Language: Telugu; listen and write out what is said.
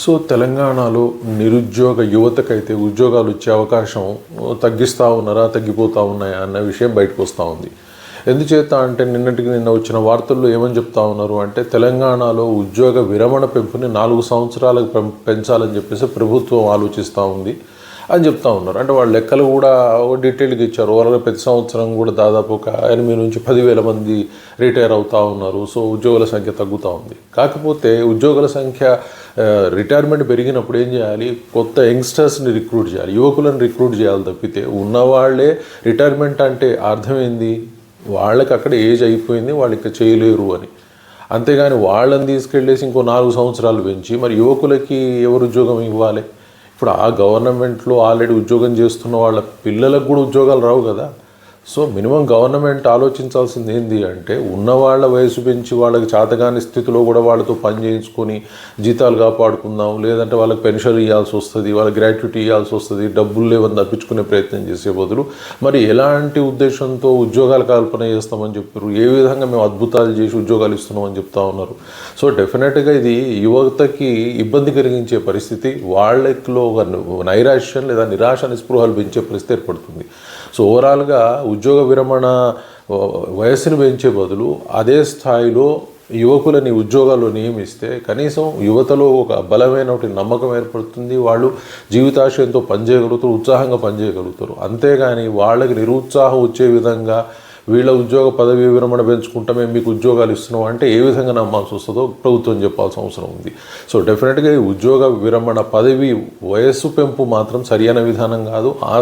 సో తెలంగాణలో నిరుద్యోగ యువతకైతే ఉద్యోగాలు వచ్చే అవకాశం తగ్గిస్తూ ఉన్నారా, తగ్గిపోతూ ఉన్నాయా అన్న విషయం బయటకు వస్తూ ఉంది. ఎందుచేత అంటే నిన్నటికి నిన్న వచ్చిన వార్తల్లో ఏమని చెప్తా ఉన్నారు అంటే తెలంగాణలో ఉద్యోగ విరమణ పెంపుని 4 సంవత్సరాలకు పెంచాలని చెప్పేసి ప్రభుత్వం ఆలోచిస్తూ ఉంది అని చెప్తా ఉన్నారు. అంటే వాళ్ళ లెక్కలు కూడా డీటెయిల్గా ఇచ్చారు. ఓవరాల్గా ప్రతి సంవత్సరం కూడా దాదాపు ఒక 8 నుంచి 10,000 మంది రిటైర్ అవుతూ ఉన్నారు. సో ఉద్యోగుల సంఖ్య తగ్గుతూ ఉంది. కాకపోతే ఉద్యోగుల సంఖ్య రిటైర్మెంట్ పెరిగినప్పుడు ఏం చేయాలి? కొత్త యంగ్స్టర్స్ని రిక్రూట్ చేయాలి, యువకులను రిక్రూట్ చేయాలి. తప్పితే ఉన్నవాళ్లే రిటైర్మెంట్ అంటే అర్థమైంది వాళ్ళకి అక్కడ ఏజ్ అయిపోయింది, వాళ్ళు ఇక చేయలేరు అని. అంతేగాని వాళ్ళని తీసుకెళ్ళేసి ఇంకో 4 సంవత్సరాలు పెంచి మరి యువకులకి ఎవరు ఉద్యోగం ఇవ్వాలి? ఇప్పుడు ఆ గవర్నమెంట్లో ఆల్రెడీ ఉద్యోగం చేస్తున్న వాళ్ళ పిల్లలకు కూడా ఉద్యోగాలు రావు కదా. సో మినిమం గవర్నమెంట్ ఆలోచించాల్సింది ఏంటి అంటే ఉన్నవాళ్ళ వయసు పెంచి వాళ్ళకి చేతగాని స్థితిలో కూడా వాళ్ళతో పని చేయించుకొని జీతాలు కాపాడుకుందాం, లేదంటే వాళ్ళకి పెన్షన్ ఇవ్వాల్సి వస్తుంది, వాళ్ళకి గ్రాట్యుటీ ఇవ్వాల్సి వస్తుంది, డబ్బులు లేవని తప్పించుకునే ప్రయత్నం చేసే బదులు మరి ఎలాంటి ఉద్దేశంతో ఉద్యోగాలు కల్పన చేస్తామని చెప్పారు, ఏ విధంగా మేము అద్భుతాలు చేసి ఉద్యోగాలు ఇస్తున్నామని చెప్తా ఉన్నారు. సో డెఫినెట్గా ఇది యువతకి ఇబ్బంది కలిగించే పరిస్థితి, వాళ్ళలో ఒక నైరాశ్యం లేదా నిరాశ నిస్పృహలు పెంచే పరిస్థితి ఏర్పడుతుంది. సో ఓవరాల్గా ఉద్యోగ విరమణ వయస్సును పెంచే బదులు అదే స్థాయిలో యువకులని ఉద్యోగాల్లో నియమిస్తే కనీసం యువతలో ఒక బలమైన నమ్మకం ఏర్పడుతుంది. వాళ్ళు జీవితాశయంతో పనిచేయగలుగుతారు, ఉత్సాహంగా పనిచేయగలుగుతారు. అంతేగాని వాళ్ళకి నిరుత్సాహం వచ్చే విధంగా వీళ్ళ ఉద్యోగ పదవి విరమణ పెంచుకుంటామే మీకు ఉద్యోగాలు ఇస్తున్నాం అంటే ఏ విధంగా నమ్మాల్సి వస్తుందో ప్రభుత్వం చెప్పాల్సిన అవసరం ఉంది. సో డెఫినెట్గా ఈ ఉద్యోగ విరమణ పదవి వయస్సు పెంపు మాత్రం సరైన విధానం కాదు. ఆ